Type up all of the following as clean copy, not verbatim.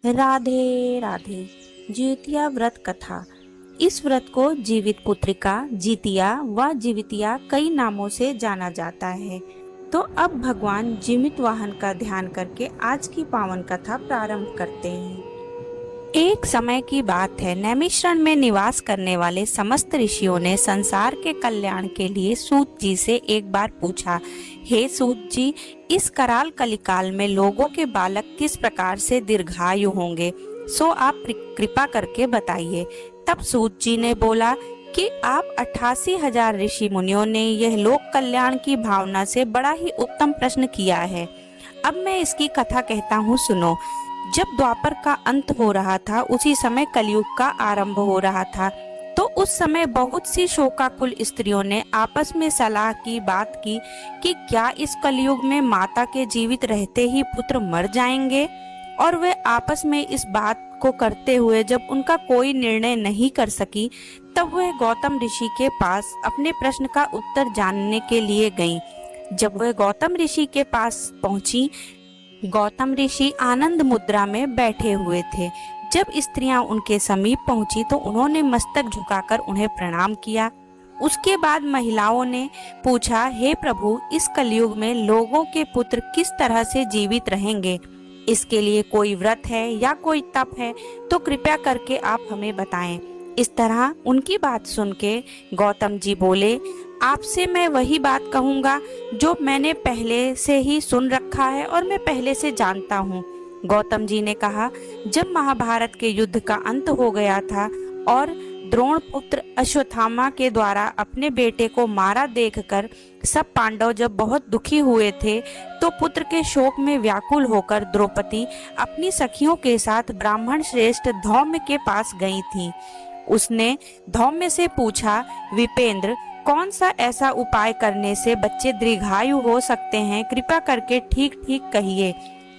राधे राधे। जितिया व्रत कथा। इस व्रत को जीवित पुत्रिका, जितिया व जीवितिया कई नामों से जाना जाता है। तो अब भगवान जीवित वाहन का ध्यान करके आज की पावन कथा प्रारंभ करते हैं। एक समय की बात है, नैमिषारण्य में निवास करने वाले समस्त ऋषियों ने संसार के कल्याण के लिए सूत जी से एक बार पूछा, हे सूत जी, इस कराल कलिकाल में लोगों के बालक किस प्रकार से दीर्घायु होंगे, सो आप कृपा करके बताइए। तब सूत जी ने बोला कि आप 88,000 ऋषि मुनियों ने यह लोक कल्याण की भावना से बड़ा ही उत्तम प्रश्न किया है। अब मैं इसकी कथा कहता हूँ, सुनो। जब द्वापर का अंत हो रहा था, उसी समय कलयुग का आरंभ हो रहा था। तो उस समय बहुत सी शोकाकुल स्त्रियों ने आपस में सलाह की, बात की कि क्या इस कलयुग में माता के जीवित रहते ही पुत्र मर जाएंगे। और वे आपस में इस बात को करते हुए जब उनका कोई निर्णय नहीं कर सकी, तब वह गौतम ऋषि के पास अपने प्रश्न का उत्तर जानने के लिए गईं। जब वह गौतम ऋषि के पास पहुंची, गौतम ऋषि आनंद मुद्रा में बैठे हुए थे। जब स्त्रियां उनके समीप पहुंची तो उन्होंने मस्तक झुकाकर उन्हें प्रणाम किया। उसके बाद महिलाओं ने पूछा, हे प्रभु, इस कलयुग में लोगों के पुत्र किस तरह से जीवित रहेंगे? इसके लिए कोई व्रत है या कोई तप है तो कृपया करके आप हमें बताएं। इस तरह उनकी बात सुन के गौतम जी बोले, आपसे मैं वही बात कहूँगा जो मैंने पहले से ही सुन रखा है और मैं पहले से जानता हूँ। गौतम जी ने कहा, जब महाभारत के युद्ध का अंत हो गया था और द्रोण पुत्र अश्वत्थामा के द्वारा अपने बेटे को मारा देखकर सब पांडव जब बहुत दुखी हुए थे, तो पुत्र के शोक में व्याकुल होकर द्रौपदी अपनी सखियों के साथ ब्राह्मण श्रेष्ठ धौम्य के पास गई थी। उसने धौम्य से पूछा, विपेंद्र, कौन सा ऐसा उपाय करने से बच्चे दीर्घायु हो सकते हैं, कृपया करके ठीक ठीक कहिए।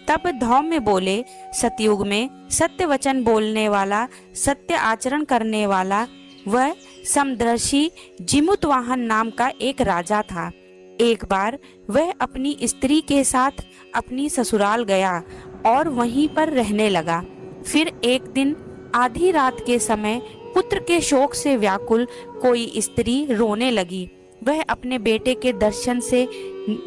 तब धौम्य बोले, सतयुग में सत्य वचन बोलने वाला, सत्य आचरण करने वाला वह समदर्शी जिमुतवाहन नाम का एक राजा था। एक बार वह अपनी स्त्री के साथ अपनी ससुराल गया और वहीं पर रहने लगा। फिर एक दिन आधी रात के समय पुत्र के शोक से व्याकुल कोई स्त्री रोने लगी। वह अपने बेटे के दर्शन से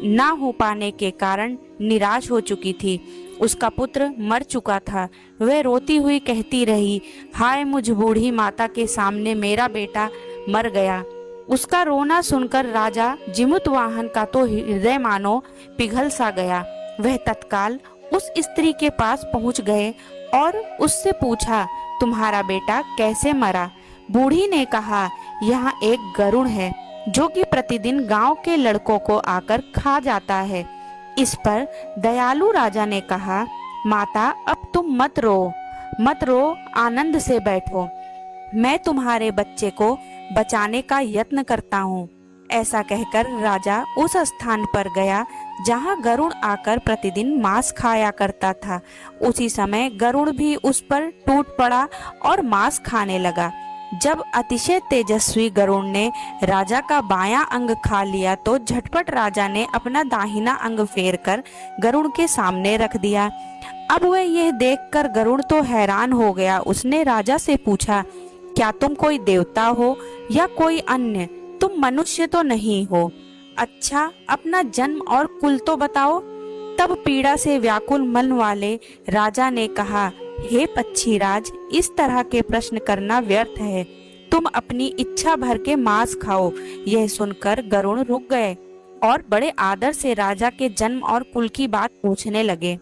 ना हो पाने के कारण निराश हो चुकी थी। उसका पुत्र मर चुका था। वह रोती हुई कहती रही, हाय मुझ बूढ़ी माता के सामने मेरा बेटा मर गया। उसका रोना सुनकर राजा जिमुतवाहन का तो हृदय मानो पिघल सा गया। वह तत्काल उस स्त्री के पास पहुंच गए और उससे पूछा, तुम्हारा बेटा कैसे मरा? बूढ़ी ने कहा, यहाँ एक गरुड़ है जो कि प्रतिदिन गांव के लड़कों को आकर खा जाता है। इस पर दयालु राजा ने कहा, माता, अब तुम मत रो, आनंद से बैठो। मैं तुम्हारे बच्चे को बचाने का यत्न करता हूँ। ऐसा कहकर राजा उस स्थान पर गया जहाँ गरुड़ आकर प्रतिदिन मांस खाया करता था। उसी समय गरुड़ भी उस पर टूट पड़ा और मांस खाने लगा। जब अतिशय तेजस्वी गरुड़ ने राजा का बायां अंग खा लिया तो झटपट राजा ने अपना दाहिना अंग फेर कर गरुड़ के सामने रख दिया। अब वह यह देखकर गरुड़ तो हैरान हो गया। उसने राजा से पूछा, क्या तुम कोई देवता हो या कोई अन्य? तुम मनुष्य तो नहीं हो। अच्छा, अपना जन्म और कुल तो बताओ। तब पीड़ा से व्याकुल मन वाले राजा ने कहा, हे पक्षीराज, इस तरह के प्रश्न करना व्यर्थ है। तुम अपनी इच्छा भर के मांस खाओ। यह सुनकर गरुड़ रुक गए और बड़े आदर से राजा के जन्म और कुल की बात पूछने लगे।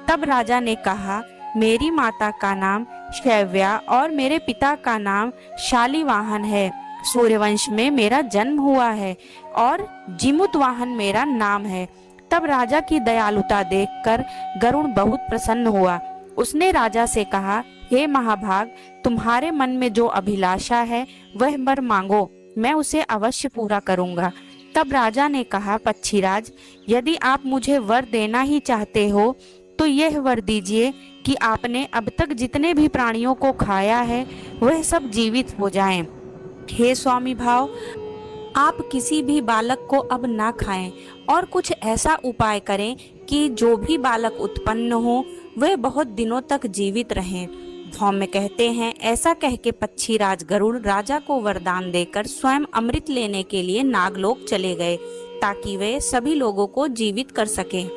तब राजा ने कहा, मेरी माता का नाम शैव्या और मेरे पिता का नाम शालिवाहन है। सूर्यवंश में मेरा जन्म हुआ है और जिमुतवाहन मेरा नाम है। तब राजा की दयालुता देखकर गरुड़ बहुत प्रसन्न हुआ। उसने राजा से कहा, हे महाभाग, तुम्हारे मन में जो अभिलाषा है वह वर मांगो, मैं उसे अवश्य पूरा करूंगा। तब राजा ने कहा, पक्षीराज, यदि आप मुझे वर देना ही चाहते हो तो यह वर दीजिए कि आपने अब तक जितने भी प्राणियों को खाया है वह सब जीवित हो जाएं। हे स्वामी भाव, आप किसी भी बालक को अब ना खाएं और कुछ ऐसा उपाय करें कि जो भी बालक उत्पन्न हो वे बहुत दिनों तक जीवित रहें। धौम्य कहते हैं, ऐसा कह के पक्षीराज गरुड़ राजा को वरदान देकर स्वयं अमृत लेने के लिए नागलोक चले गए ताकि वे सभी लोगों को जीवित कर सकें।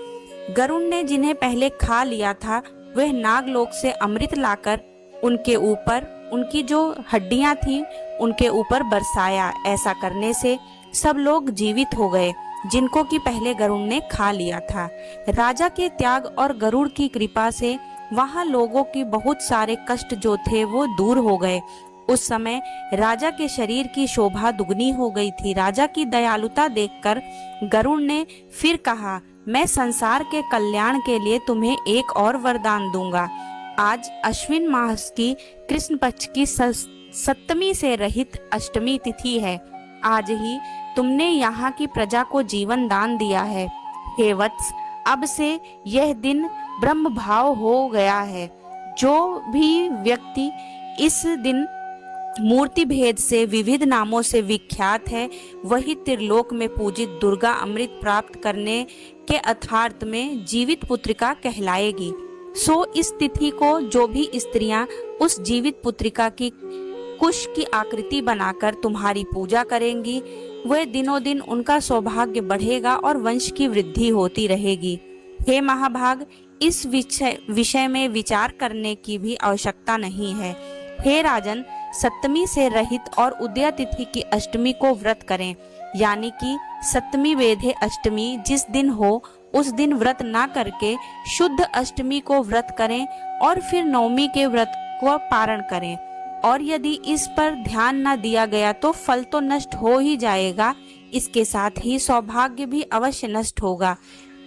गरुड़ ने जिन्हें पहले खा लिया था वह नागलोक से अमृत लाकर उनके ऊपर, उनकी जो हड्डियां थी उनके ऊपर बरसाया। ऐसा करने से सब लोग जीवित हो गए जिनको कि पहले गरुड़ ने खा लिया था। राजा के त्याग और गरुड़ की कृपा से वहां लोगों की बहुत सारे कष्ट जो थे वो दूर हो गए। उस समय राजा के शरीर की शोभा दुगनी हो गई थी। राजा की दयालुता देखकर गरुड़ ने फिर कहा, मैं संसार के कल्याण के लिए तुम्हें एक और वरदान दूंगा। आज अश्विन मास की कृष्ण पक्ष की सप्तमी से रहित अष्टमी तिथि है। आज ही तुमने यहाँ की प्रजा को जीवन दान दिया है। हे वत्स, अब से यह दिन ब्रह्म भाव हो गया है। जो भी व्यक्ति इस दिन मूर्ति भेद से विविध नामों से विख्यात है वही त्रिलोक में पूजित दुर्गा अमृत प्राप्त करने के अर्थार्थ में जीवित पुत्रिका कहलाएगी। सो इस तिथि को जो भी स्त्रियां उस जीवित पुत्रिका की कुश की आकृति बनाकर तुम्हारी पूजा करेंगी वह दिनों दिन उनका सौभाग्य बढ़ेगा और वंश की वृद्धि होती रहेगी। हे महाभाग, इस विषय में विचार करने की भी आवश्यकता नहीं है। हे राजन, सप्तमी से रहित और उदया तिथि की अष्टमी को व्रत करें, यानी कि सप्तमी वेधे अष्टमी जिस दिन हो उस दिन व्रत ना करके शुद्ध अष्टमी को व्रत करें और फिर नवमी के व्रत को पारण करें। और यदि इस पर ध्यान न दिया गया तो फल तो नष्ट हो ही जाएगा, इसके साथ ही सौभाग्य भी अवश्य नष्ट होगा।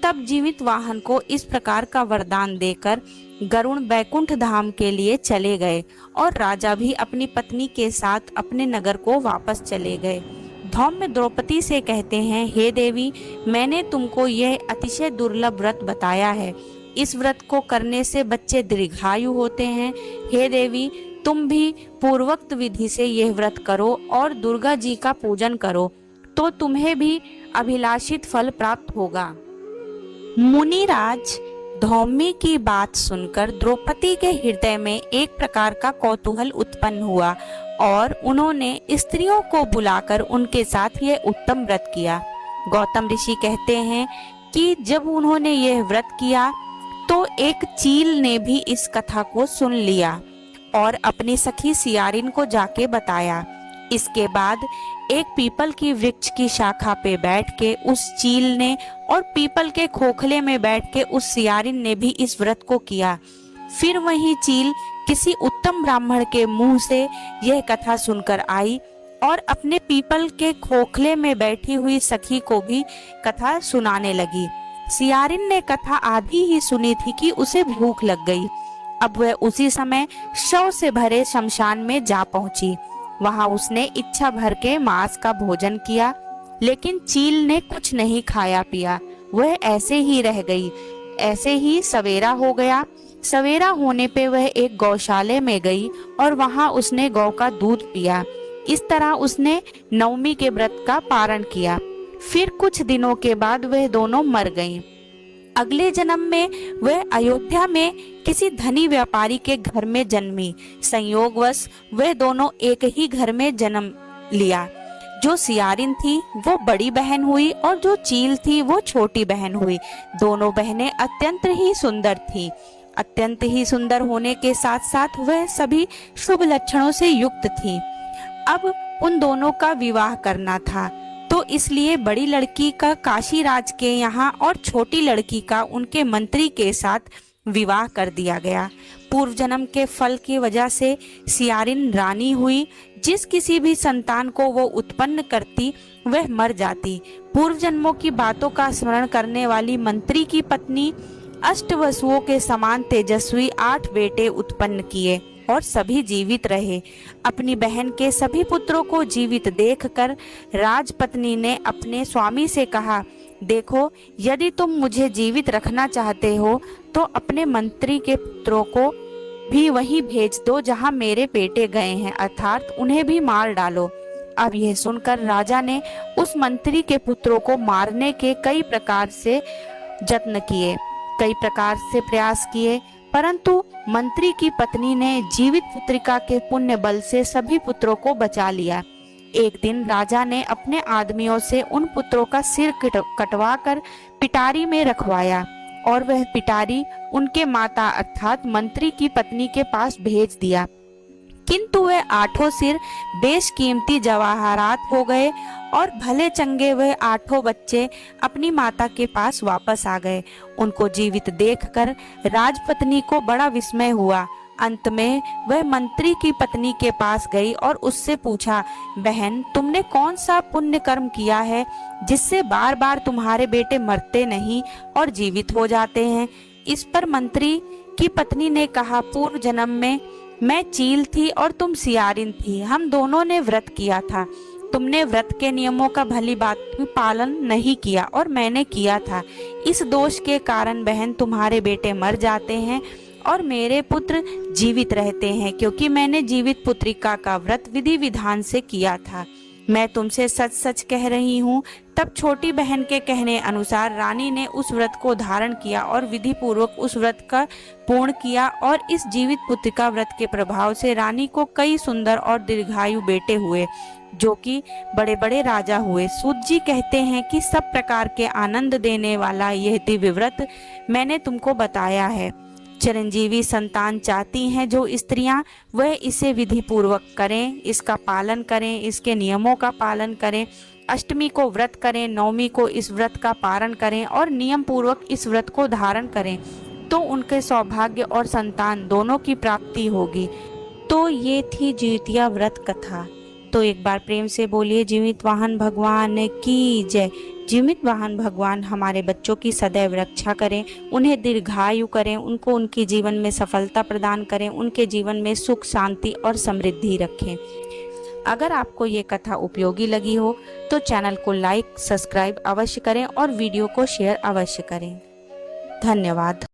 तब जीवित वाहन को इस प्रकार का वरदान देकर गरुड़ बैकुंठ धाम के लिए चले गए और राजा भी अपनी पत्नी के साथ अपने नगर को वापस चले गए। धौम्य द्रौपदी से कहते हैं, हे देवी, मैंने तुमको यह अतिशय दुर्लभ व्रत बताया है। इस व्रत को करने से बच्चे दीर्घायु होते हैं। हे देवी, तुम भी पूर्वोक्त विधि से यह व्रत करो और दुर्गा जी का पूजन करो तो तुम्हें भी अभिलाषित फल प्राप्त होगा। मुनिराज धौम्य की बात सुनकर द्रौपदी के हृदय में एक प्रकार का कौतूहल उत्पन्न हुआ और उन्होंने स्त्रियों को बुलाकर उनके साथ यह उत्तम व्रत किया। गौतम ऋषि कहते हैं कि जब उन्होंने यह व्रत किया तो एक चील ने भी इस कथा को सुन लिया और अपनी सखी सियारिन को जाके बताया। इसके बाद एक पीपल की वृक्ष की शाखा पे बैठ के उस चील ने और पीपल के खोखले में बैठ के उस सियारिन ने भी इस व्रत को किया। फिर वही चील किसी उत्तम ब्राह्मण के मुंह से यह कथा सुनकर आई और अपने पीपल के खोखले में बैठी हुई सखी को भी कथा सुनाने लगी। सियारिन ने कथा आधी ही सुनी थी कि उसे भूख लग गई। अब वह उसी समय शव से भरे शमशान में जा पहुंची। वहां उसने इच्छा भर के मांस का भोजन किया, लेकिन चील ने कुछ नहीं खाया पिया। वह ऐसे ही रह गई। ऐसे ही सवेरा हो गया। सवेरा होने पे वह एक गौशाले में गई और वहां उसने गौ का दूध पिया। इस तरह उसने नवमी के व्रत का पारण किया। फिर कुछ दिनों के बाद वह दोनों मर गईं। अगले जन्म में वह अयोध्या में किसी धनी व्यापारी के घर में जन्मी। संयोगवश वह दोनों एक ही घर में जन्म लिया। जो सियारिन थी वो बड़ी बहन हुई और जो चील थी वो छोटी बहन हुई। दोनों बहनें अत्यंत ही सुंदर थीं। अत्यंत ही सुंदर होने के साथ साथ वह सभी शुभ लक्षणों से युक्त थीं। अब उन दोनों का विवाह करना था, तो इसलिए बड़ी लड़की का काशी राज के यहाँ और छोटी लड़की का उनके मंत्री के साथ विवाह कर दिया गया। पूर्व जन्म के फल की वजह से सियारिन रानी हुई। जिस किसी भी संतान को वो उत्पन्न करती वह मर जाती। पूर्व जन्मों की बातों का स्मरण करने वाली मंत्री की पत्नी अष्टवसुओं के समान तेजस्वी 8 बेटे उत्पन्न किए और सभी जीवित रहे। अपनी बहन के सभी पुत्रों को जीवित देखकर राजपत्नी ने अपने स्वामी से कहा, देखो, यदि तुम मुझे जीवित रखना चाहते हो तो अपने मंत्री के पुत्रों को भी वहीं भेज दो जहां मेरे बेटे गए हैं, अर्थात उन्हें भी मार डालो। अब यह सुनकर राजा ने उस मंत्री के पुत्रों को मारने के कई प्रकार से जत्न किए, कई प्रकार से प्रयास किए, परंतु मंत्री की पत्नी ने जीवित पुत्रिका के पुण्य बल से सभी पुत्रों को बचा लिया। एक दिन राजा ने अपने आदमियों से उन पुत्रों का सिर कटवा कर पिटारी में रखवाया और वह पिटारी उनके माता अर्थात मंत्री की पत्नी के पास भेज दिया। किंतु वह 8 सिर बेशकीमती जवाहरात हो गए और भले चंगे वह 8 बच्चे अपनी माता के पास वापस आ गए। उनको जीवित देखकर राजपत्नी को बड़ा विस्मय हुआ। अंत में वह मंत्री की पत्नी के पास गई और उससे पूछा, बहन, तुमने कौन सा पुण्य कर्म किया है जिससे बार बार तुम्हारे बेटे मरते नहीं और जीवित हो जाते हैं? इस पर मंत्री की पत्नी ने कहा, पूर्व जन्म में मैं चील थी और तुम सियारिन थी। हम दोनों ने व्रत किया था। तुमने व्रत के नियमों का भली बात पालन नहीं किया और मैंने किया था। इस दोष के कारण बहन तुम्हारे बेटे मर जाते हैं और मेरे पुत्र जीवित रहते हैं, क्योंकि मैंने जीवित पुत्रिका का व्रत विधि विधान से किया था। मैं तुमसे सच सच कह रही हूँ। तब छोटी बहन के कहने अनुसार रानी ने उस व्रत को धारण किया और विधि पूर्वक उस व्रत का पूर्ण किया और इस जीवित पुत्रिका व्रत के प्रभाव से रानी को कई सुंदर और दीर्घायु बेटे हुए, जो कि बड़े बड़े राजा हुए। सूत जी कहते हैं कि सब प्रकार के आनंद देने वाला यह दिव्य व्रत मैंने तुमको बताया है। चिरंजीवी संतान चाहती हैं जो स्त्रियां, वह इसे विधि पूर्वक करें, इसका पालन करें, इसके नियमों का पालन करें। अष्टमी को व्रत करें, नवमी को इस व्रत का पारण करें और नियम पूर्वक इस व्रत को धारण करें, तो उनके सौभाग्य और संतान दोनों की प्राप्ति होगी। तो ये थी जितिया व्रत कथा। तो एक बार प्रेम से बोलिए, जीवित वाहन भगवान की जय। जीवित वाहन भगवान हमारे बच्चों की सदैव रक्षा करें, उन्हें दीर्घायु करें, उनको उनके जीवन में सफलता प्रदान करें, उनके जीवन में सुख, शांति और समृद्धि रखें। अगर आपको ये कथा उपयोगी लगी हो तो चैनल को लाइक, सब्सक्राइब अवश्य करें और वीडियो को शेयर अवश्य करें। धन्यवाद।